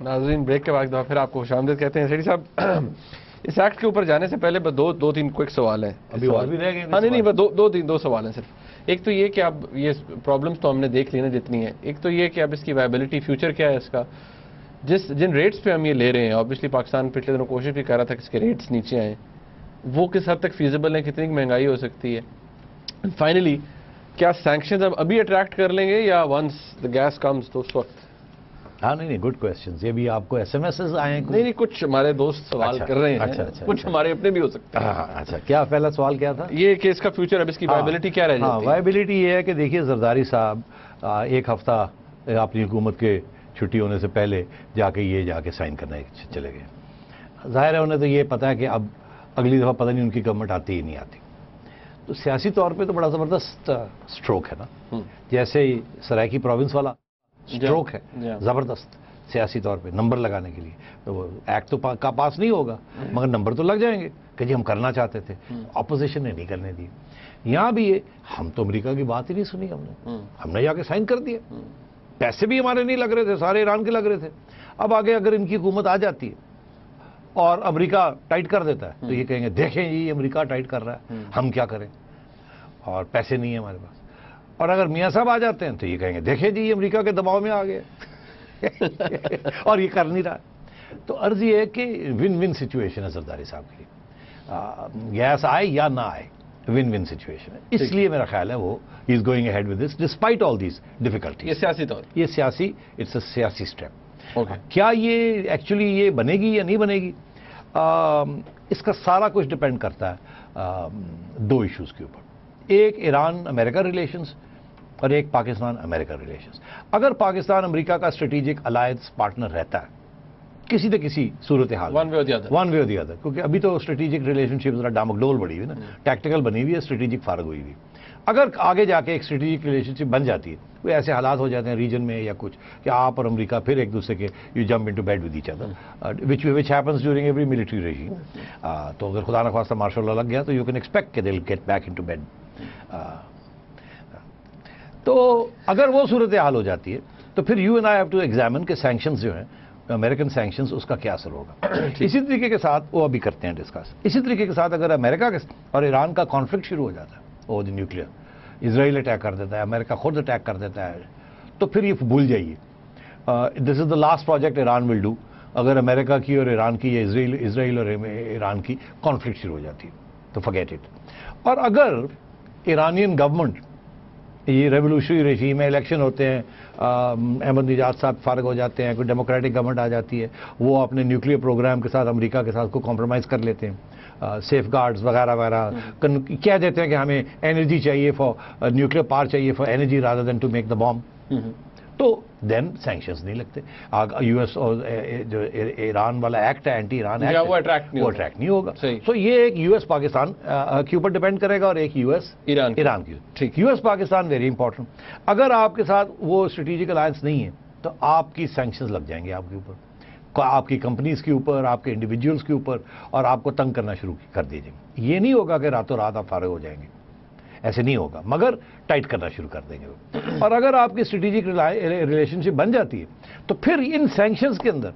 ناظرین بریک کے بعد پھر آپ کو خوش آمدید کہتے ہیں. سیٹھی صاحب اس ایکٹ کے اوپر جانے سے پہلے دو تین کوئک سوال ہیں. ابھی اور بھی رہ گئے. ہاں نہیں دو سوال ہیں صرف. ایک تو یہ کہ اب یہ پرابلمس تو ہم نے دیکھ لی نا جتنی ہیں. ایک تو یہ کہ اب اس کی وائبلٹی فیوچر کیا ہے اس کا, جن ریٹس پہ ہم یہ لے رہے ہیں. اوبیسلی پاکستان پچھلے دنوں کوشش بھی کر رہا تھا کہ اس کے ریٹس نیچے آئیں, وہ کس حد تک فیزیبل ہیں, کتنی مہنگائی ہو سکتی ہے. فائنلی کیا سینکشنز اب ابھی اٹریکٹ کر لیں گے یا ونس دا گیس کمز تو اس وقت؟ ہاں نہیں گڈ کوشچنز. یہ بھی آپ کو ایس ایم ایس آئے ہیں؟ نہیں کچھ ہمارے دوست سوال کر رہے ہیں. کچھ ہمارے اپنے بھی ہو سکتے ہیں. اچھا کیا پہلا سوال کیا تھا؟ یہ کہ اس کا فیوچر اب اس کی وائبلٹی کیا رہ جاتی ہے؟ وائبلٹی یہ ہے کہ دیکھیے زرداری صاحب ایک ہفتہ اپنی حکومت کے چھٹی ہونے سے پہلے جا کے سائن کرنے چلے گئے. ظاہر ہے انہیں تو یہ پتا ہے کہ اب اگلی دفعہ پتہ نہیں ان کی گورنمنٹ آتی ہی نہیں آتی. تو سیاسی طور پہ تو بڑا زبردست سٹروک ہے نا. جیسے سرائکی پروونس والا سٹروک ہے زبردست سیاسی طور پہ نمبر لگانے کے لیے. تو وہ ایکٹ تو پاس نہیں ہوگا مگر نمبر تو لگ جائیں گے کہ جی ہم کرنا چاہتے تھے, اپوزیشن نے نہیں کرنے دی. یہاں بھی یہ ہم تو امریکہ کی بات ہی نہیں سنی, ہم نے جا کے سائن کر دیا. پیسے بھی ہمارے نہیں لگ رہے تھے, سارے ایران کے لگ رہے تھے. اب آگے اگر ان کی حکومت آ جاتی ہے اور امریکہ ٹائٹ کر دیتا ہے تو یہ کہیں گے دیکھیں جی امریکہ ٹائٹ کر رہا ہے, ہم کیا کریں, اور پیسے نہیں ہیں ہمارے پاس. اور اگر میاں صاحب آ جاتے ہیں تو یہ کہیں گے دیکھیں جی امریکہ کے دباؤ میں آ گئے اور یہ کر نہیں رہا. تو عرض یہ ہے کہ ون ون سچویشن ہے زرداری صاحب کے لیے. گیس آئے یا نہ آئے ون ون سچویشن ہے. اس لیے میرا خیال ہے وہ he is going ahead with this despite all these difficulties. یہ سیاسی طور اٹس اے سیاسی اسٹیپ. کیا یہ ایکچولی یہ بنے گی یا نہیں بنے گی, اس کا سارا کچھ ڈپینڈ کرتا ہے دو ایشوز کے اوپر. ایک ایران امریکہ ریلیشنز اور ایک پاکستان امریکہ ریلیشنز. اگر پاکستان امریکہ کا اسٹریٹجک الائنس پارٹنر رہتا ہے کسی نہ کسی صورتحال ون وے اور دی ادر, کیونکہ ابھی تو اسٹریٹجک ریلیشن شپ ذرا ڈامکڈول بڑی ہوئی نا, ٹیکٹیکل بنی ہوئی ہے, اسٹریٹجک فارغ ہوئی ہوئی. اگر آگے جا کے ایک اسٹریٹجک ریلیشن شپ بن جاتی ہے, کوئی ایسے حالات ہو جاتے ہیں ریجن میں یا کچھ کہ آپ اور امریکہ پھر ایک دوسرے کے you jump into bed with each other which happens during every military regime. تو اگر خدا نخواستہ مارشل لا لگ گیا تو یو کین ایکسپیکٹ کہ they will get back into bed. تو اگر وہ صورتحال ہو جاتی ہے تو پھر you and I have to examine کہ سینکشنز جو ہیں امریکن سینکشنز اس کا کیا اثر ہوگا. اسی طریقے کے ساتھ وہ ابھی کرتے ہیں ڈسکس. اسی طریقے کے ساتھ اگر امریکہ کے اور ایران کا کانفلکٹ شروع ہو جاتا ہے وہ نیوکلیئر, اسرائیل اٹیک کر دیتا ہے, امریکہ خود اٹیک کر دیتا ہے, تو پھر یہ بھول جائیے this is the last project Iran will do. اگر امریکہ کی اور ایران کی یا اسرائیل اور ایران کی کانفلکٹ شروع ہو جاتی ہے تو فرگیٹ اٹ. اور اگر ایرانین گورنمنٹ یہ ریولوشنری رجیم ہے, الیکشن ہوتے ہیں, احمد نژاد صاحب فارغ ہو جاتے ہیں, کوئی ڈیموکریٹک گورنمنٹ آ جاتی ہے, وہ اپنے نیوکلیئر پروگرام کے ساتھ امریکہ کے ساتھ کو کمپرومائز کر لیتے ہیں, سیف گارڈز وغیرہ وغیرہ کہہ دیتے ہیں کہ ہمیں انرجی چاہیے فار نیوکلیئر پاور چاہیے for energy rather than to make the bomb, تو دین سینکشنز نہیں لگتے. یو ایس اور جو ایران والا ایکٹ ہے اینٹی ایران ایکٹ, وہ اٹریکٹ نہیں ہوگا. تو یہ ایک یو ایس پاکستان کے اوپر ڈپینڈ کرے گا اور ایک یو ایس ایران کی. U S Pakistan very important. اگر آپ کے ساتھ وہ اسٹریٹجک الائنس نہیں ہے تو آپ کی سینکشنز لگ جائیں گے آپ کے اوپر, آپ کی کمپنیز کے اوپر, آپ کے انڈیویجولس کے اوپر, اور آپ کو تنگ کرنا شروع کر دیجیے. یہ نہیں ہوگا کہ راتوں رات آپ فارغ ہو جائیں گے, ایسے نہیں ہوگا, مگر ٹائٹ کرنا شروع کر دیں گے. اور اگر آپ کی اسٹریٹجک ریلیشن شپ بن جاتی ہے تو پھر ان سینکشنز کے اندر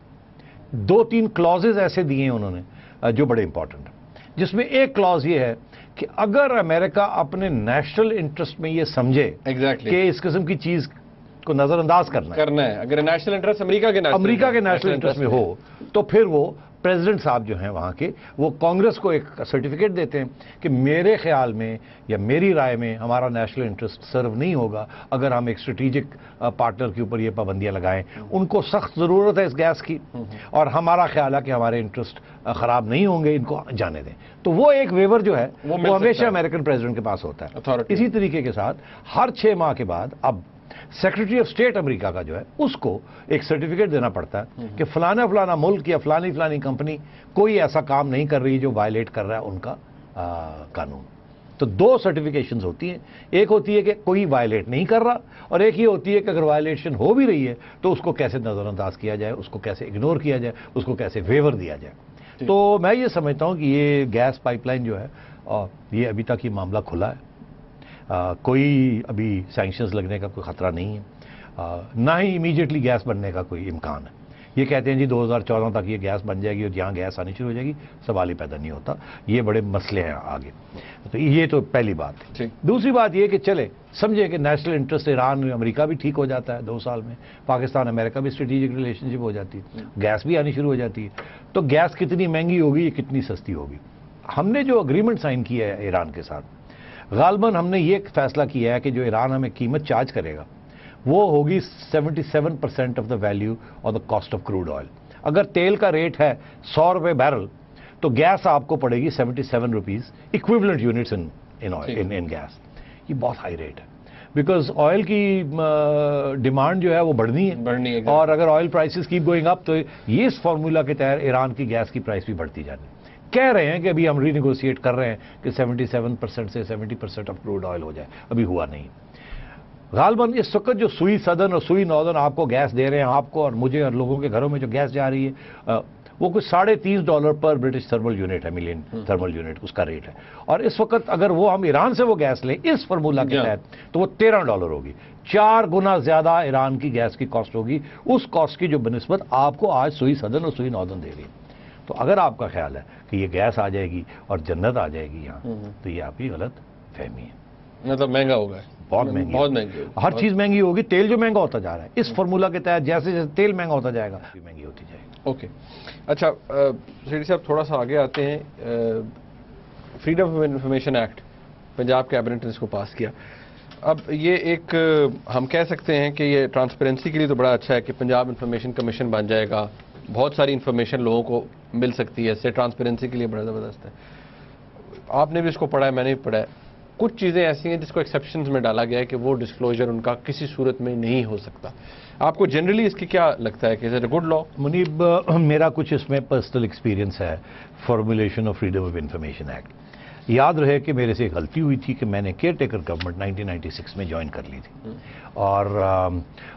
2-3 کلازز ایسے دیے ہیں انہوں نے جو بڑے امپورٹنٹ ہیں, جس میں ایک کلاز یہ ہے کہ اگر امریکہ اپنے نیشنل انٹرسٹ میں یہ سمجھے کہ اس قسم کی چیز کو نظر انداز کرنا ہے, اگر نیشنل انٹرسٹ امریکہ کے نیشنل انٹرسٹ میں ہو تو پھر وہ پریزیڈنٹ صاحب جو ہیں وہاں کے وہ کانگریس کو ایک سرٹیفکیٹ دیتے ہیں کہ میرے خیال میں یا میری رائے میں ہمارا نیشنل انٹرسٹ سرو نہیں ہوگا اگر ہم ایک اسٹریٹجک پارٹنر کے اوپر یہ پابندیاں لگائیں. ان کو سخت ضرورت ہے اس گیس کی اور ہمارا خیال ہے کہ ہمارے انٹرسٹ خراب نہیں ہوں گے, ان کو جانے دیں. تو وہ ایک ویور جو ہے وہ ہمیشہ امریکن پریزیڈنٹ کے پاس ہوتا ہے. اسی طریقے کے ساتھ ہر 6 ماہ کے بعد اب سیکرٹری آف اسٹیٹ امریکہ کا جو ہے اس کو ایک سرٹیفکیٹ دینا پڑتا ہے کہ فلانا ملک یا فلانی کمپنی کوئی ایسا کام نہیں کر رہی جو وائلیٹ کر رہا ہے ان کا قانون. تو 2 سرٹیفکیشنز ہوتی ہیں, ایک ہوتی ہے کہ کوئی وائلیٹ نہیں کر رہا, اور ایک یہ ہوتی ہے کہ اگر وائلیشن ہو بھی رہی ہے تو اس کو کیسے نظر انداز کیا جائے, اس کو کیسے اگنور کیا جائے, اس کو کیسے ویور دیا جائے. تو میں یہ سمجھتا ہوں کہ یہ گیس پائپ لائن جو ہے یہ ابھی تک یہ معاملہ کھلا ہے, کوئی ابھی سینکشنز لگنے کا کوئی خطرہ نہیں ہے, نہ ہی امیجیٹلی گیس بننے کا کوئی امکان ہے. یہ کہتے ہیں جی 2014 تک یہ گیس بن جائے گی اور یہاں گیس آنی شروع ہو جائے گی، سوال ہی پیدا نہیں ہوتا. یہ بڑے مسئلے ہیں آگے. تو یہ تو پہلی بات ہے. دوسری بات یہ کہ چلے سمجھے کہ نیشنل انٹرسٹ ایران امریکہ بھی ٹھیک ہو جاتا ہے 2 سال میں، پاکستان امریکہ بھی اسٹریٹجک ریلیشن شپ ہو جاتی ہے، گیس بھی آنی شروع ہو جاتی ہے. تو گیس کتنی مہنگی ہوگی، یہ کتنی سستی ہوگی. ہم نے جو اگریمنٹ سائن کیا ہے ایران کے ساتھ، غالباً ہم نے یہ فیصلہ کیا ہے کہ جو ایران ہمیں قیمت چارج کرے گا وہ ہوگی 77% آف دا ویلیو اور the cost of crude oil. اگر تیل کا ریٹ ہے 100 روپے بیرل تو گیس آپ کو پڑے گی 77 rupees equivalent units in gas. یہ بہت ہائی ریٹ ہے بیکاز آئل کی ڈیمانڈ جو ہے وہ بڑھنی ہے، اور اگر oil prices keep going up تو یہ اس فارمولا کے تحت ایران کی گیس کی پرائس بھی بڑھتی جانی. کہہ رہے ہیں کہ ابھی ہم ری نیگوشیٹ کر رہے ہیں کہ 77% سے 70% آف کروڈ آئل ہو جائے، ابھی ہوا نہیں. غالباً اس وقت جو سوئی سدرن اور سوئی ناردرن آپ کو گیس دے رہے ہیں، آپ کو اور مجھے اور لوگوں کے گھروں میں جو گیس جا رہی ہے وہ کچھ $3.5 پر برٹش تھرمل یونٹ ہے، ملین تھرمل یونٹ اس کا ریٹ ہے. اور اس وقت اگر وہ ہم ایران سے وہ گیس لیں اس فارمولا کے تحت تو وہ $13 ہوگی. 4 گنا زیادہ ایران کی گیس کی کاسٹ ہوگی اس کاسٹ کی جو بنسبت آپ کو آج سوئی سدرن اور سوئی ناردرن دے رہی ہے. تو اگر آپ کا خیال ہے کہ یہ گیس آ جائے گی اور جنت آ جائے گی یہاں، تو یہ آپ کی غلط فہمی ہے. مطلب مہنگا ہوگا، بہت مہنگی، ہر چیز مہنگی ہوگی. تیل جو مہنگا ہوتا جا رہا ہے اس فارمولا کے تحت جیسے جیسے تیل مہنگا ہوتا جائے گا مہنگی ہوتی جائے گی. اوکے اچھا سیٹھی صاحب تھوڑا سا آگے آتے ہیں. Freedom of information act Punjab cabinet نے اس کو پاس کیا. اب یہ ایک ہم کہہ سکتے ہیں کہ یہ ٹرانسپیرنسی کے لیے تو بڑا اچھا ہے کہ پنجاب انفارمیشن کمیشن بن جائے گا، بہت ساری انفارمیشن لوگوں کو مل سکتی ہے، اس سے ٹرانسپیرنسی کے لیے بڑا زبردست ہے. آپ نے بھی اس کو پڑھا ہے، میں نے بھی پڑھا ہے. کچھ چیزیں ایسی ہیں جس کو ایکسیپشنز میں ڈالا گیا ہے کہ وہ ڈسکلوجر ان کا کسی صورت میں نہیں ہو سکتا. آپ کو جنرلی اس کی کیا لگتا ہے کہ از اٹ اے گڈ لا؟ منیب میرا کچھ اس میں پرسنل ایکسپیرینس ہے formulation of freedom of information act. یاد رہے کہ میرے سے ایک غلطی ہوئی تھی کہ میں نے کیئر ٹیکر گورنمنٹ 1996 میں جوائن کر لی تھی، اور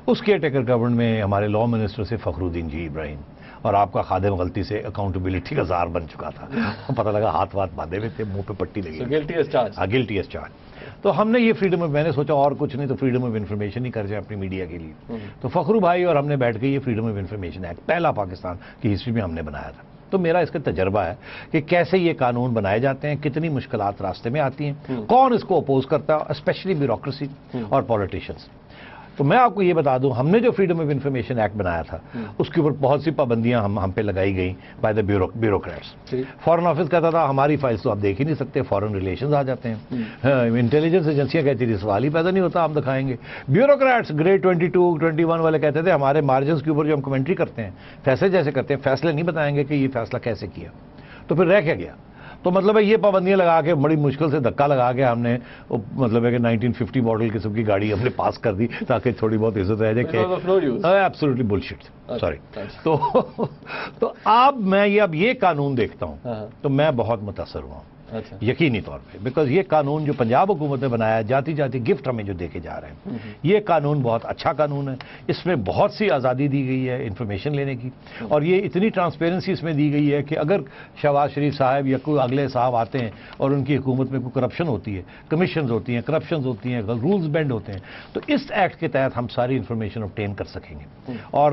اس کیئر ٹیکر گورنمنٹ میں ہمارے لا منسٹر سے فخر الدین جی ابراہیم، اور آپ کا خادم غلطی سے اکاؤنٹیبلٹی کا زار بن چکا تھا. پتہ لگا ہاتھ باندھے ہوئے تھے، منہ پہ پٹی لگی، گلٹی ایز چارج. گلٹی ایز چارج. تو ہم نے یہ فریڈم میں نے سوچا اور کچھ نہیں تو فریڈم آف انفارمیشن ہی کر جائیں اپنی میڈیا کے لیے. تو فخرو بھائی اور ہم نے بیٹھ کے یہ فریڈم آف انفارمیشن ایکٹ پہلا پاکستان کی ہسٹری میں ہم نے بنایا تھا. تو میرا اس کا تجربہ ہے کہ کیسے یہ قانون بنائے جاتے ہیں، کتنی مشکلات راستے میں آتی ہیں، کون اس کو اپوز کرتا ہے، اسپیشلی بیوروکریسی اور پولیٹیشینس. تو میں آپ کو یہ بتا دوں ہم نے جو فریڈم آف انفارمیشن ایکٹ بنایا تھا اس کے اوپر بہت سی پابندیاں ہم پہ لگائی گئیں by the bureaucrats. Foreign office کہتا تھا ہماری فائلز تو آپ دیکھ ہی نہیں سکتے، فارن ریلیشنز آ جاتے ہیں. انٹیلیجنس ایجنسیاں کہتی تھی سوال ہی پیدا نہیں ہوتا، ہم دکھائیں گے. بیوروکریٹس گریڈ 22 21 والے کہتے تھے ہمارے مارجنس کے اوپر جو ہم کمنٹری کرتے ہیں، فیصلے جیسے کرتے ہیں، فیصلے نہیں بتائیں گے کہ یہ فیصلہ کیسے کیا. تو پھر رہ کیا گیا؟ تو مطلب ہے یہ پابندیاں لگا کے بڑی مشکل سے دھکا لگا کے ہم نے مطلب ہے کہ 1950 ماڈل قسم کی گاڑی ہم نے پاس کر دی تاکہ تھوڑی بہت عزت رہ جائے کہ ایبسولوٹلی بلشٹ. سوری. تو اب میں یہ قانون دیکھتا ہوں تو میں بہت متاثر ہوا ہوں یقینی طور پہ، بیکاز یہ قانون جو پنجاب حکومت نے بنایا جاتی جاتی گفٹ ہمیں جو دیکھے جا رہے ہیں، یہ قانون بہت اچھا قانون ہے. اس میں بہت سی آزادی دی گئی ہے انفارمیشن لینے کی، اور یہ اتنی ٹرانسپیرنسی اس میں دی گئی ہے کہ اگر شہباز شریف صاحب یا کوئی اگلے صاحب آتے ہیں اور ان کی حکومت میں کوئی کرپشن ہوتی ہے، کمیشنز ہوتی ہیں، کرپشنز ہوتی ہیں، رولز بینڈ ہوتے ہیں، تو اس ایکٹ کے تحت ہم ساری انفارمیشن obtain کر سکیں گے. اور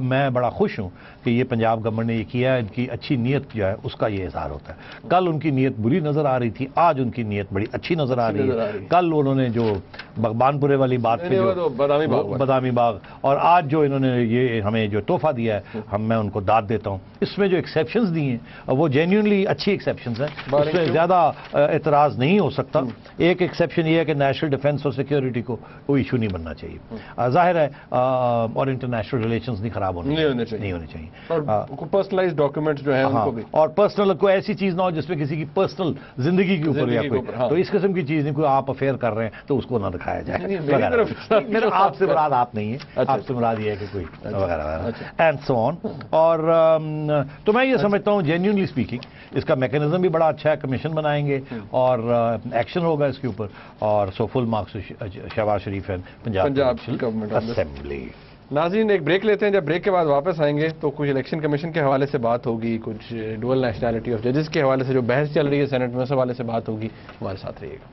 میں بڑا خوش ہوں کہ یہ پنجاب گورنمنٹ نے یہ کیا ہے. ان کی اچھی نیت جو ہے اس کا یہ اظہار ہوتا ہے. کل ان کی نیت بری نظر آ رہی تھی، آج ان کی نیت بڑی اچھی نظر آ رہی ہے. کل انہوں نے جو بغبان پورے والی بات پہ جو بادامی باغ، اور آج جو انہوں نے یہ ہمیں جو تحفہ دیا ہے میں ان کو داد دیتا ہوں. اس میں جو ایکسیپشنز دی ہیں وہ جینیونلی اچھی ایکسیپشنز ہیں، اس میں زیادہ اعتراض نہیں ہو سکتا. ایک ایکسیپشن یہ ہے کہ نیشنل ڈیفنس اور سیکیورٹی کو کوئی ایشو نہیں بننا چاہیے. ظاہر ہے اور انٹرنیشنل ریلیشنز نہیں خراب نہیں ہونے چاہیے. پرسنلائز ڈاکیومنٹس جو ہیں ان کو بھی، اور پرسنل کوئی ایسی چیز نہ ہو جس میں کسی کی پرسنل زندگی کے اوپر یا کوئی تو اس قسم کی چیز نہیں. کوئی آپ افیئر کر رہے ہیں تو اس کو نہ دکھایا جائے. میرا آپ سے مراد آپ نہیں ہے، آپ سے مراد یہ ہے کہ کوئی وغیرہ اینڈ سو آن. اور تو میں یہ سمجھتا ہوں جینیونلی اسپیکنگ اس کا میکینزم بھی بڑا اچھا ہے. کمیشن بنائیں گے اور ایکشن ہوگا اس کے اوپر، اور سو فل مارکس شہباز شریف ہے پنجاب اسمبلی. ناظرین ایک بریک لیتے ہیں، جب بریک کے بعد واپس آئیں گے تو کچھ الیکشن کمیشن کے حوالے سے بات ہوگی، کچھ ڈوئل نیشنلٹی آف ججز کے حوالے سے جو بحث چل رہی ہے سینٹ میں اس حوالے سے بات ہوگی. ہمارے ساتھ رہیے گا.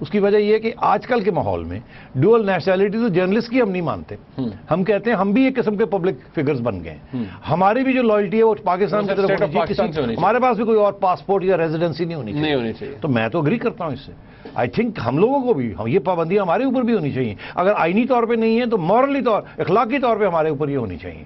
اس کی وجہ یہ ہے کہ آج کل کے ماحول میں ڈوئل نیشنلٹی تو جرنلسٹ کی ہم نہیں مانتے. ہم کہتے ہیں ہم بھی ایک قسم کے پبلک فگرز بن گئے ہیں. ہماری بھی جو لائلٹی ہے وہ پاکستان کی طرف ہونی چاہیے. ہمارے پاس بھی کوئی اور پاسپورٹ یا ریزیڈنسی نہیں ہونی چاہیے. تو میں تو اگری کرتا ہوں اس سے. آئی تھنک ہم لوگوں کو بھی یہ پابندیاں ہمارے اوپر بھی ہونی چاہیے. اگر آئینی طور پہ نہیں ہے تو مورلی طور اخلاقی طور پہ ہمارے اوپر یہ ہونی چاہیے.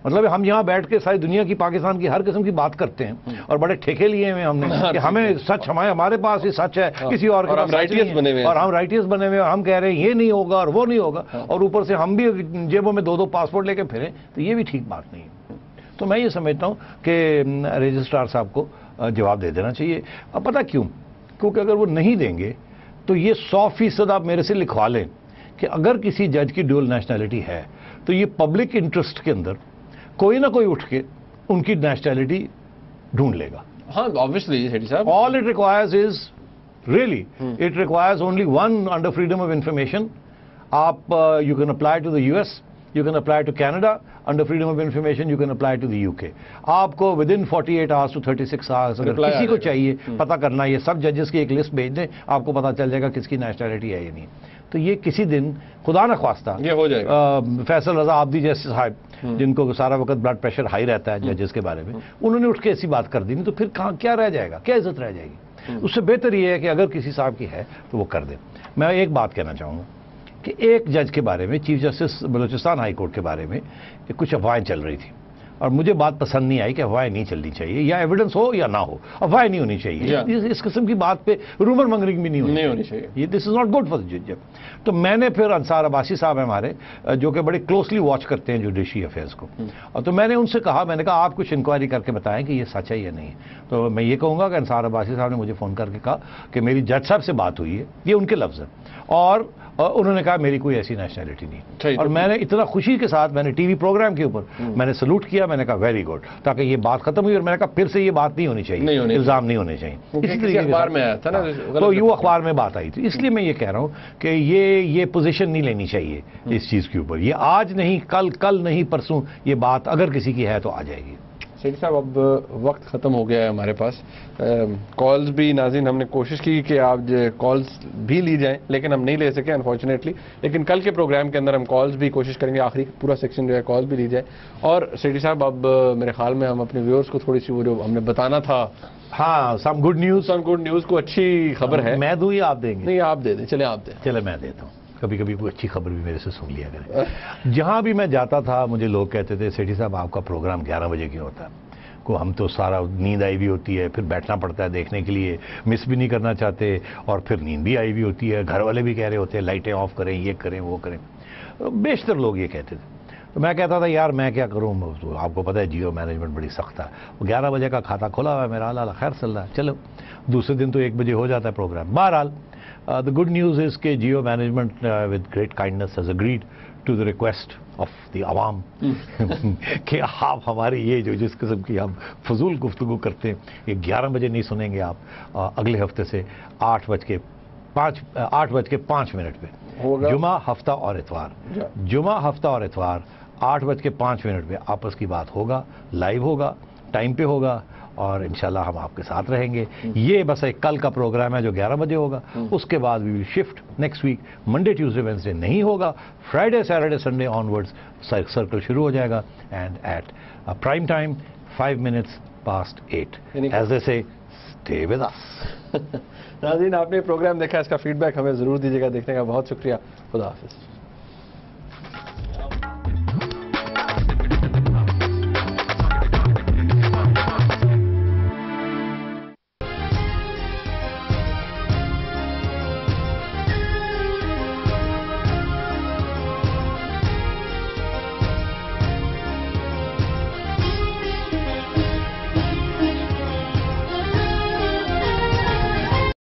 مطلب ہم یہاں بیٹھ کے ساری دنیا کی پاکستان کی ہر قسم کی بات کرتے ہیں اور بڑے ٹھیکے لیے ہوئے ہم نے کہ ہمیں سچ ہمارے پاس یہ سچ ہے, کسی اور کے پاس اور ہم رائٹرز بنے ہوئے, اور ہم کہہ رہے ہیں یہ نہیں ہوگا اور وہ نہیں ہوگا, اور اوپر سے ہم بھی جیبوں میں 2 پاسپورٹ لے کے پھریں, تو یہ بھی ٹھیک بات نہیں ہے. تو میں یہ سمجھتا ہوں کہ رجسٹرار صاحب کو جواب دے دینا چاہیے. اب پتہ کیوں؟ کیونکہ اگر وہ نہیں دیں گے تو یہ 100% آپ میرے سے لکھوا لیں کہ اگر کسی جج کی ڈیول نیشنلٹی ہے تو یہ پبلک انٹرسٹ کے اندر کوئی نہ کوئی اٹھ کے ان کی نیشنلٹی ڈھونڈ لے گا. ہاں obviously سیٹھی صاحب, all it requires is really it requires only one under freedom of information. آپ you can apply to the US, you can apply to Canada. Under freedom of information you can apply to the UK. آپ کو within 48 hours to 36 hours اگر کسی کو چاہیے پتہ کرنا, یہ سب ججز کی ایک لسٹ بھیج دیں, آپ کو پتہ چل جائے گا کس کی نیشنلٹی ہے یا نہیں. تو یہ کسی دن خدا نہ خواستہ یہ ہو جائے گا. فیصل رضا عابدی جیسے صاحب جن کو سارا وقت بلڈ پریشر ہائی رہتا ہے ججز کے بارے میں, انہوں نے اٹھ کے ایسی بات کر دی, نہیں تو پھر کیا رہ جائے گا, کیا عزت رہ جائے گی. اس سے بہتر یہ ہے کہ اگر کسی صاحب کی ہے تو وہ کر دیں. میں ایک بات کہنا چاہوں گا کہ ایک جج کے بارے میں, chief justice Balochistan high court کے بارے میں کچھ افواہیں چل رہی تھی اور مجھے بات پسند نہیں آئی کہ افواہیں نہیں چلنی چاہیے, یا ایویڈنس ہو یا نہ ہو, افواہیں نہیں ہونی چاہیے. اس قسم کی بات پہ رومر منگرنگ بھی نہیں ہونی چاہیے. یہ this is not good for the جج. تو میں نے پھر انصار عباسی صاحب ہیں ہمارے جو کہ بڑے کلوزلی واچ کرتے ہیں جوڈیشری افیئرس کو, اور تو میں نے ان سے کہا, میں نے کہا آپ کچھ انکوائری کر کے بتائیں کہ یہ سچ ہے یا نہیں. تو میں یہ کہوں گا کہ انصار عباسی صاحب نے مجھے فون کر کے کہا کہ میری جج صاحب سے بات ہوئی ہے, یہ ان کے لفظ ہیں, اور انہوں نے کہا میری کوئی ایسی نیشنلٹی نہیں. اور میں نے اتنا خوشی کے ساتھ میں نے ٹی وی پروگرام کے اوپر میں نے سلوٹ کیا, میں نے کہا ویری گڈ, تاکہ یہ بات ختم ہوئی. اور میں نے کہا پھر سے یہ بات نہیں ہونی چاہیے, الزام نہیں ہونے چاہیے. اسی طریقے اخبار میں آیا تھا نا, تو یہ اخبار میں بات آئی تھی. اس لیے میں یہ کہہ رہا ہوں کہ یہ پوزیشن نہیں لینی چاہیے اس چیز کے اوپر. یہ آج نہیں کل نہیں پرسوں یہ بات اگر کسی کی ہے تو آ جائے گی. سیٹھی صاحب اب وقت ختم ہو گیا ہے ہمارے پاس. کالز بھی ناظرین ہم نے کوشش کی کہ آپ کالز بھی لی جائیں, لیکن ہم نہیں لے سکے انفارچونیٹلی. لیکن کل کے پروگرام کے اندر ہم کالز بھی کوشش کریں گے, آخری پورا سیکشن جو ہے کالز بھی لی جائے. اور سیٹھی صاحب اب میرے خیال میں ہم اپنے ویورز کو تھوڑی سی وہ جو ہم نے بتانا تھا, ہاں سم گڈ نیوز کو اچھی خبر ہے. میں دوں یا آپ دیں گے؟ نہیں آپ دے دیں. چلے آپ دیں. چلے میں دیتا ہوں. کبھی کبھی کوئی اچھی خبر بھی میرے سے سن لیا کریں. جہاں بھی میں جاتا تھا مجھے لوگ کہتے تھے سیٹھی صاحب آپ کا پروگرام 11 بجے کیوں ہوتا ہے؟ کو ہم تو سارا نیند آئی بھی ہوتی ہے, پھر بیٹھنا پڑتا ہے دیکھنے کے لیے, مس بھی نہیں کرنا چاہتے, اور پھر نیند بھی آئی بھی ہوتی ہے, گھر والے بھی کہہ رہے ہوتے ہیں لائٹیں آف کریں, یہ کریں وہ کریں. بیشتر لوگ یہ کہتے تھے. تو میں کہتا تھا یار میں کیا کروں, تو آپ کو پتہ ہے جیو مینجمنٹ بڑی سخت ہے. وہ 11 بجے کا کھاتا کھولا ہوا ہے میرا, اللہ خیر صلی اللہ, چلو دوسرے دن تو 1 بجے ہو جاتا ہے پروگرام. بہرحال دا گڈ نیوز از کہ Geo management with great kindness has agreed to the request of the عوام کہ آپ ہماری یہ جو جس قسم کی ہم فضول گفتگو کرتے ہیں یہ 11 بجے نہیں سنیں گے آپ, اگلے ہفتے سے 8:05 پہ جمعہ ہفتہ اور اتوار, جمعہ ہفتہ اور اتوار 8:05 پہ آپس کی بات ہوگا, لائیو ہوگا, ٹائم پہ ہوگا, اور انشاءاللہ ہم آپ کے ساتھ رہیں گے. یہ بس ایک کل کا پروگرام ہے جو 11 بجے ہوگا. اس کے بعد we will shift next week, Monday Tuesday Wednesday نہیں ہوگا, Friday Saturday Sunday onwards circle شروع ہو جائے گا, and at prime time 5 minutes past 8 as they say stay with us. ناظرین آپ نے پروگرام دیکھا, اس کا فیڈ بیک ہمیں ضرور دیجیے گا. دیکھنے کا بہت شکریہ. خدا حافظ.